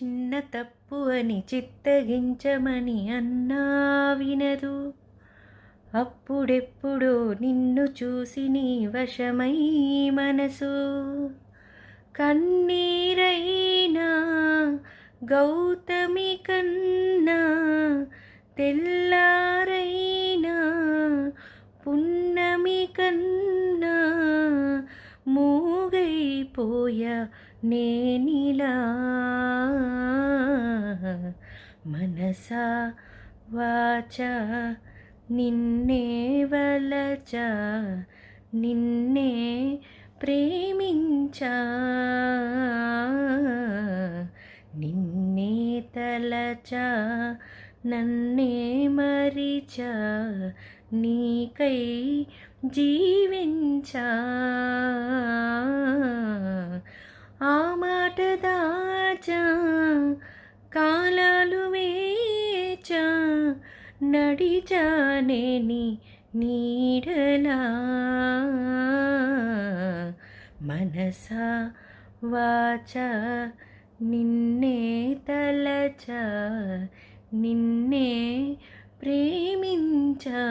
చిన్న తప్పు అని చిత్తగించమని అన్నా వినదు. అప్పుడెప్పుడో నిన్ను చూసి నీ వశమై మనసు కన్నీరైనా గౌతమి కన్నా తెల్లారైనా పున్నమి కన్నా మూగైపోయా నేనిలా మనసా వాచా నిన్నే వలచా నిన్నే ప్రేమించా నిన్నే తలచా నన్నే మరిచా నీకై జీవించా ఆ మాట దాచా కాలాలు వేచా నడిచానే నీ నీడలా మనసా వాచా నిన్నే తలచా నిన్నే ప్రేమించా.